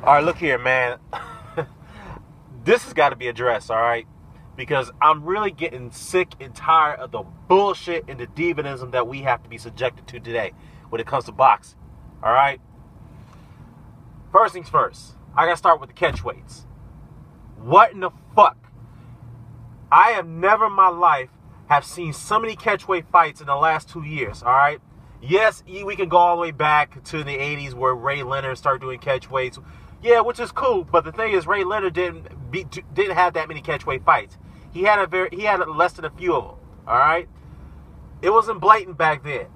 All right, look here, man. This has got to be addressed, all right? Because I'm really getting sick and tired of the bullshit and the divanism that we have to be subjected to today when it comes to boxing, all right? First things first, I got to start with the catchweights. What in the fuck? I have never in my life have seen so many catchweight fights in the last 2 years, all right? Yes, we can go all the way back to the 80s where Ray Leonard started doing catchweights. Yeah, which is cool, but the thing is, Ray Leonard didn't have that many catchweight fights. He had less than a few of them. All right, it wasn't blatant back then,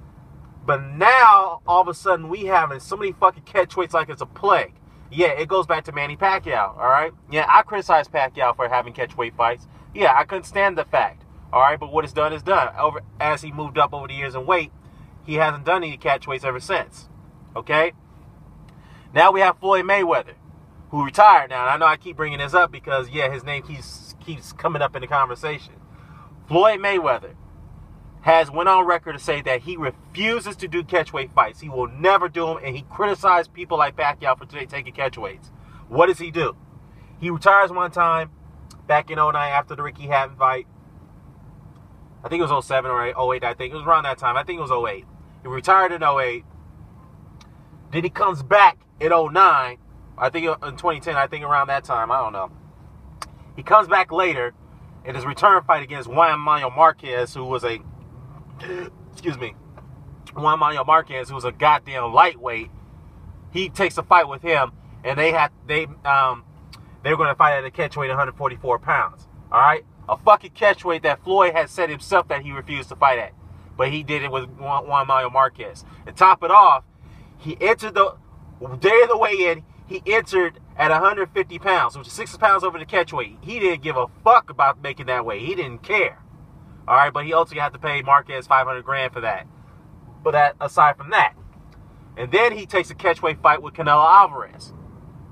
but now all of a sudden we having so many fucking catchweights like it's a plague. Yeah, it goes back to Manny Pacquiao. All right, yeah, I criticize Pacquiao for having catchweight fights. Yeah, I couldn't stand the fact. All right, but what is done is done. As he moved up over the years in weight, he hasn't done any catchweights ever since. Okay. Now we have Floyd Mayweather, who retired now. And I know I keep bringing this up because, yeah, his name keeps coming up in the conversation. Floyd Mayweather has went on record to say that he refuses to do catchweight fights. He will never do them, and he criticized people like Pacquiao for taking catchweights. What does he do? He retires one time back in 2009 after the Ricky Hatton fight. I think it was 2007 or 2008, I think. It was around that time. I think it was 2008. He retired in 2008. Then he comes back in 2009, I think in 2010, I think around that time, I don't know. He comes back later in his return fight against Juan Manuel Marquez, who was a, Juan Manuel Marquez, who was a goddamn lightweight. He takes a fight with him, and they were going to fight at a catchweight 144 pounds. All right, a fucking catchweight that Floyd had said himself that he refused to fight at, but he did it with Juan Manuel Marquez. And top it off, he entered the day of the weigh-in. He entered at 150 pounds, which is 6 pounds over the catchweight. He didn't give a fuck about making that weight. He didn't care. All right, but he also had to pay Marquez $500,000 for that. But aside from that, and then he takes a catchweight fight with Canelo Alvarez.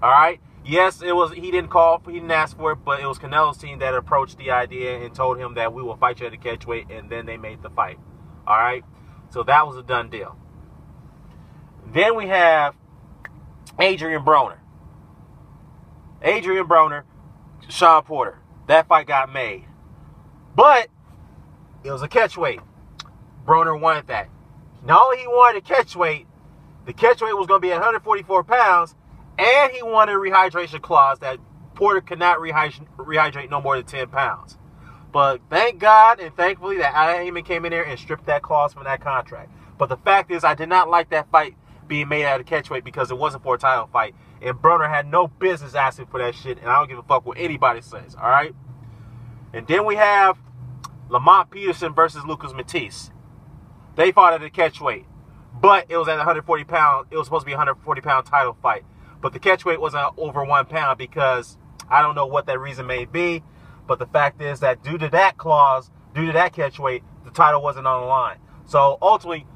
All right. Yes, he didn't ask for it, but it was Canelo's team that approached the idea and told him that we will fight you at the catchweight, and then they made the fight. All right. So that was a done deal. Then we have Adrian Broner, Sean Porter. That fight got made. But it was a catchweight. Broner wanted that. Not only he wanted a catchweight, the catchweight was going to be 144 pounds, and he wanted a rehydration clause that Porter could not rehydrate no more than 10 pounds. But thank God and thankfully that Al Heyman came in there and stripped that clause from that contract. But the fact is, I did not like that fight being made out of catchweight because it wasn't for a title fight, and Broner had no business asking for that shit, and I don't give a fuck what anybody says. All right. And then we have Lamont Peterson versus Lucas Matisse. They fought at the catchweight, but it was at 140 pounds. It was supposed to be a 140 pound title fight, but the catchweight wasn't over 1 pound because I don't know what that reason may be. But the fact is that due to that clause, due to that catchweight, the title wasn't on the line. So ultimately,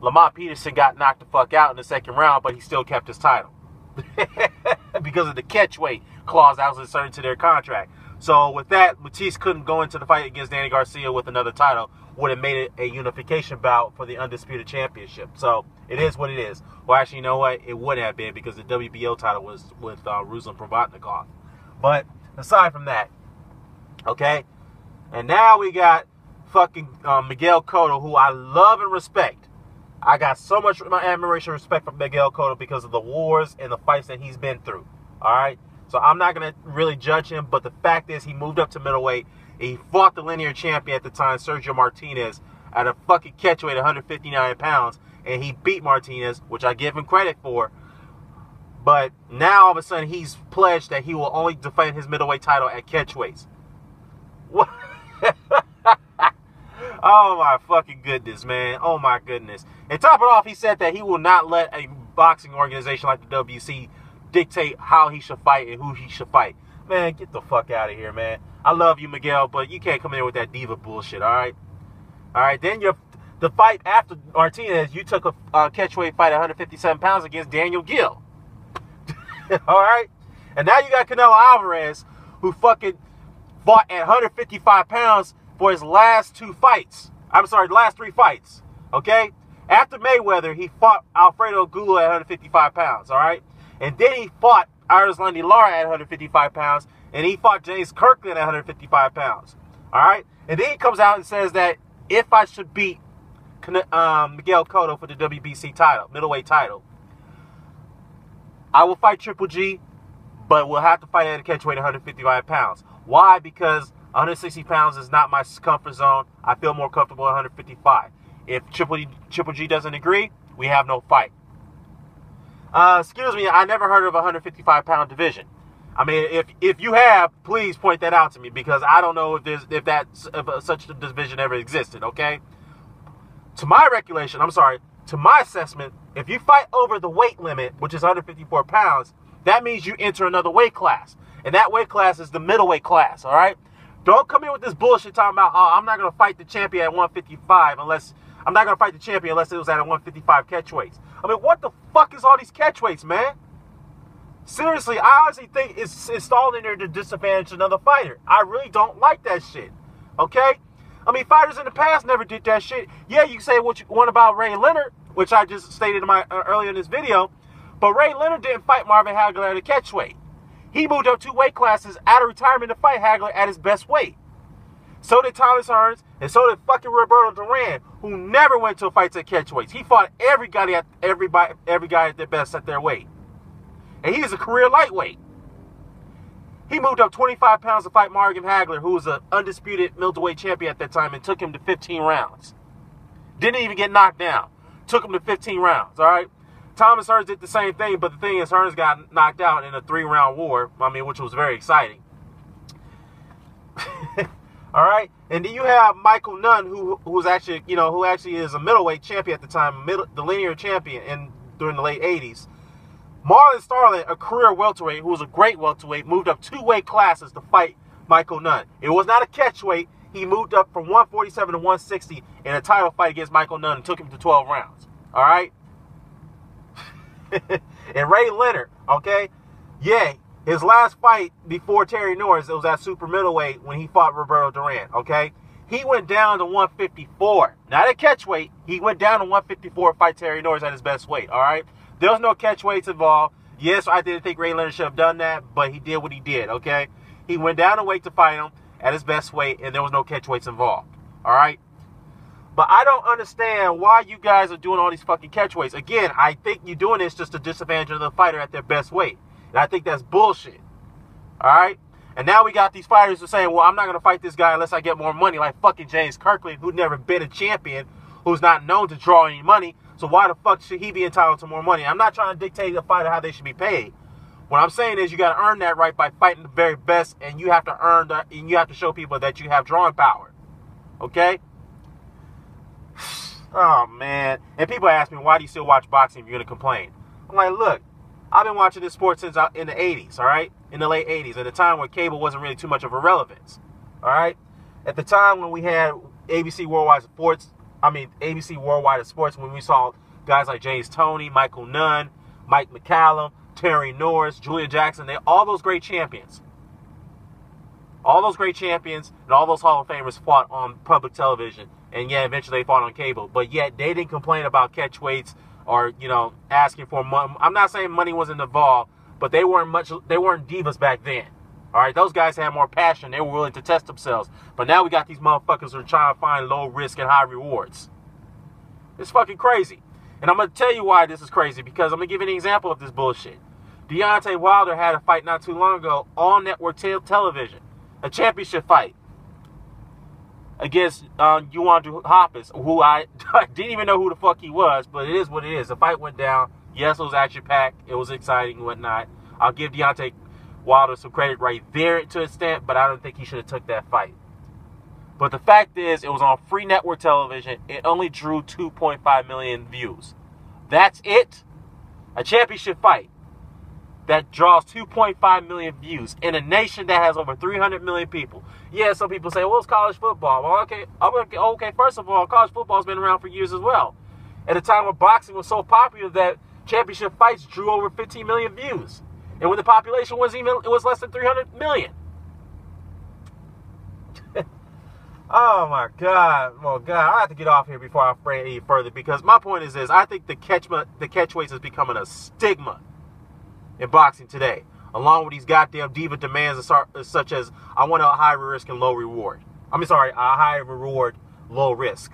Lamont Peterson got knocked the fuck out in the second round, but he still kept his title because of the catchweight clause that was inserted to their contract. So with that, Matisse couldn't go into the fight against Danny Garcia with another title. Would have made it a unification bout for the Undisputed Championship. So it is what it is. Well, actually, you know what? It would have been because the WBO title was with Ruslan Provodnikov. But aside from that, okay? And now we got fucking Miguel Cotto, who I love and respect. I got so much admiration and respect for Miguel Cotto because of the wars and the fights that he's been through. All right? So I'm not going to really judge him, but the fact is he moved up to middleweight. He fought the linear champion at the time, Sergio Martinez, at a fucking catchweight, 159 pounds, and he beat Martinez, which I give him credit for. But now all of a sudden he's pledged that he will only defend his middleweight title at catchweights. What? Oh my fucking goodness, man. Oh my goodness. And top it off, he said that he will not let a boxing organization like the WC dictate how he should fight and who he should fight. Man, get the fuck out of here, man. I love you, Miguel, but you can't come in here with that diva bullshit, all right? All right, then the fight after Martinez, you took a catchweight fight at 157 pounds against Daniel Gill. All right? And now you got Canelo Alvarez, who fucking fought at 155 pounds for his last 2 fights. I'm sorry, the last 3 fights. Okay? After Mayweather, he fought Alfredo Gula at 155 pounds. All right? And then he fought Iris Lundy Lara at 155 pounds. And he fought James Kirkland at 155 pounds. All right? And then he comes out and says that if I should beat Miguel Cotto for the WBC title, middleweight title, I will fight Triple G, but we'll have to fight at a catchweight at 155 pounds. Why? Because 160 pounds is not my comfort zone. I feel more comfortable at 155. If Triple G doesn't agree, we have no fight. Excuse me, I never heard of a 155-pound division. I mean, if you have, please point that out to me, because I don't know if such a division ever existed, okay? To my recollection, to my assessment, if you fight over the weight limit, which is 154 pounds, that means you enter another weight class. And that weight class is the middleweight class, all right? Don't come in with this bullshit talking about, oh, I'm not going to fight the champion at 155 unless it was at a 155 catchweights. I mean, what the fuck is all these catchweights, man? Seriously, I honestly think it's installed in there to disadvantage another fighter. I really don't like that shit, okay? I mean, fighters in the past never did that shit. Yeah, you can say what you want about Ray Leonard, which I just stated in earlier in this video, but Ray Leonard didn't fight Marvin Hagler at a catchweight. He moved up 2 weight classes out of retirement to fight Hagler at his best weight. So did Thomas Hearns, and so did fucking Roberto Duran, who never went to fights at catchweights. He fought every guy at their best at their weight. And he is a career lightweight. He moved up 25 pounds to fight Marvin Hagler, who was an undisputed middleweight champion at that time, and took him to 15 rounds. Didn't even get knocked down. Took him to 15 rounds, all right? Thomas Hearns did the same thing, but the thing is, Hearns got knocked out in a 3-round war, which was very exciting. All right? And then you have Michael Nunn, who actually is a middleweight champion at the time, the linear champion during the late 80s. Marlon Starling, a career welterweight, who was a great welterweight, moved up 2 weight classes to fight Michael Nunn. It was not a catchweight. He moved up from 147 to 160 in a title fight against Michael Nunn and took him to 12 rounds. All right? And Ray Leonard, okay? Yeah, his last fight before Terry Norris, it was at super middleweight when he fought Roberto Duran, okay? He went down to 154. Not at catchweight. He went down to 154 to fight Terry Norris at his best weight, all right? There was no catchweights involved. Yes, I didn't think Ray Leonard should have done that, but he did what he did, okay? He went down in weight to fight him at his best weight, and there was no catchweights involved, all right? But I don't understand why you guys are doing all these fucking catchweights. Again, I think you're doing this just to disadvantage another fighter at their best weight. And I think that's bullshit, all right? And now we got these fighters who are saying, well, I'm not going to fight this guy unless I get more money, like fucking James Kirkland, who's never been a champion, who's not known to draw any money. So why the fuck should he be entitled to more money? I'm not trying to dictate to a fighter how they should be paid. What I'm saying is you got to earn that right by fighting the very best, and you have to earn that, and you have to show people that you have drawing power. Okay? Oh, man. And people ask me, why do you still watch boxing if you're going to complain? I'm like, look, I've been watching this sport since in the 80s, all right? In the late 80s, at a time when cable wasn't really too much of a relevance, all right? At the time when we had ABC Worldwide Sports, ABC Worldwide Sports, when we saw guys like James Toney, Michael Nunn, Mike McCallum, Terry Norris, Julian Jackson, all those great champions. All those great champions and all those Hall of Famers fought on public television. And yeah, eventually they fought on cable. But yet they didn't complain about catchweights or, asking for money. I'm not saying money wasn't involved, but they weren't divas back then. All right, those guys had more passion. They were willing to test themselves. But now we got these motherfuckers who are trying to find low risk and high rewards. It's fucking crazy. And I'm going to tell you why this is crazy, because I'm going to give you an example of this bullshit. Deontay Wilder had a fight not too long ago on network television, a championship fight against Juan Hoppus, who I didn't even know who the fuck he was, but it is what it is. The fight went down. Yes, it was action-packed. It was exciting and whatnot. I'll give Deontay Wilder some credit right there to an extent, but I don't think he should have took that fight. But the fact is, it was on free network television. It only drew 2.5 million views. That's it? A championship fight that draws 2.5 million views in a nation that has over 300 million people. Yeah, some people say, well, it's college football. Well, okay, first of all, college football has been around for years as well. At a time when boxing was so popular that championship fights drew over 15 million views. And when the population was less than 300 million. Oh my God. Well, God, I have to get off here before I fray any further, because my point is this. I think the catchweights is becoming a stigma. in boxing today, along with these goddamn diva demands such as, I want a high risk and low reward. I mean, sorry, a high reward, low risk.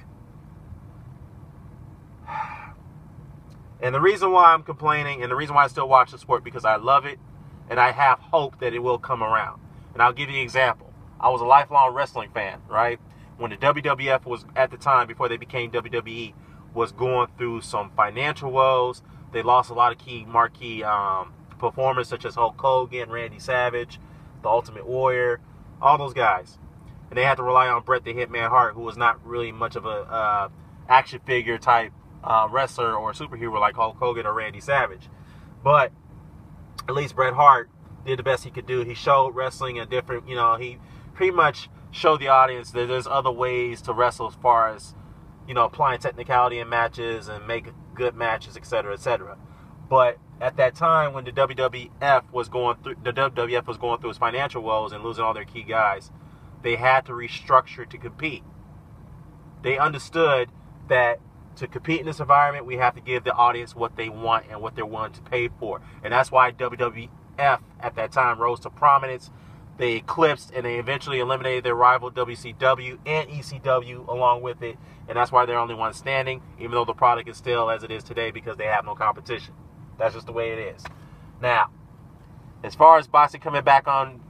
And the reason why I'm complaining, and the reason why I still watch the sport, because I love it, and I have hope that it will come around. And I'll give you an example. I was a lifelong wrestling fan, right? When the WWF was, at the time, before they became WWE, was going through some financial woes. They lost a lot of key marquee performers such as Hulk Hogan, Randy Savage, The Ultimate Warrior, all those guys. And they had to rely on Bret the Hitman Hart, who was not really much of a action figure type wrestler or superhero like Hulk Hogan or Randy Savage. But at least Bret Hart did the best he could do. He showed wrestling a different, he pretty much showed the audience that there's other ways to wrestle as far as, applying technicality in matches and make good matches, etc., etc. But at that time, when the WWF was going through its financial woes and losing all their key guys, they had to restructure to compete. They understood that to compete in this environment, we have to give the audience what they want and what they're willing to pay for. And that's why WWF at that time rose to prominence. They eclipsed and they eventually eliminated their rival WCW and ECW along with it. And that's why they're only one standing, even though the product is still as it is today because they have no competition. That's just the way it is. Now, as far as boxing coming back on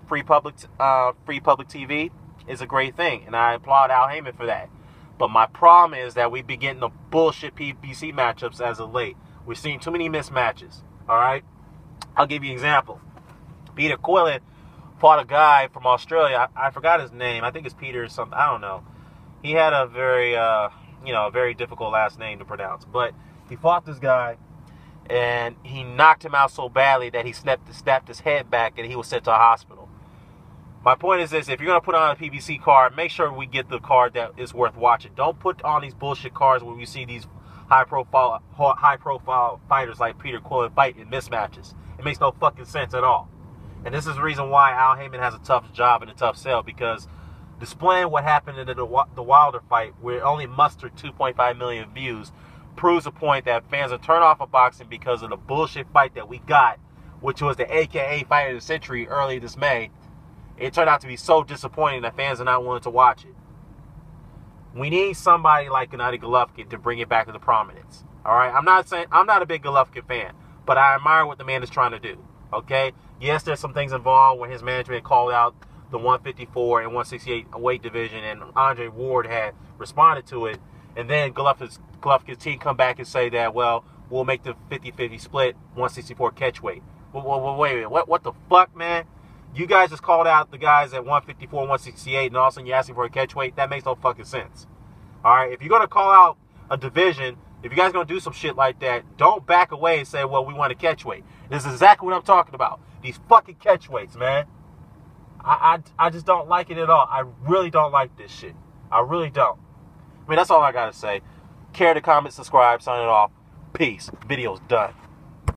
free public TV is a great thing. And I applaud Al Heyman for that. But my problem is that we've been getting the bullshit PBC matchups as of late. We're seeing too many mismatches. All right? I'll give you an example. Peter Quillen fought a guy from Australia. I forgot his name. I think it's Peter or something. I don't know. He had a very, very difficult last name to pronounce. But he fought this guy, and he knocked him out so badly that he snapped his head back, and he was sent to a hospital. My point is this: if you're going to put on a PBC card, make sure we get the card that is worth watching. Don't put on these bullshit cards where you see these high-profile fighters like Peter Quillen fight in mismatches. It makes no fucking sense at all. And this is the reason why Al Heyman has a tough job and a tough sell, because displaying what happened in the Wilder fight, where it only mustered 2.5 million views, proves a point that fans are turned off of boxing because of the bullshit fight that we got, which was the AKA Fight of the Century early this May. It turned out to be so disappointing that fans are not willing to watch it. We need somebody like Gennady Golovkin to bring it back into prominence. All right? I'm not a big Golovkin fan, but I admire what the man is trying to do. Okay? Yes, there's some things involved when his management called out the 154 and 168 weight division, and Andre Ward had responded to it. And then Golovkin's team come back and say that, well, we'll make the 50-50 split 164 catchweight. Wait, what the fuck, man? You guys just called out the guys at 154 and 168, and all of a sudden you're asking for a catchweight? That makes no fucking sense. All right? If you're going to call out a division, if you guys are going to do some shit like that, don't back away and say, well, we want a catchweight. This is exactly what I'm talking about. These fucking catchweights, man. I just don't like it at all. I really don't like this shit. I really don't. I mean, that's all I got to say. Care to comment, subscribe, sign it off. Peace. Video's done.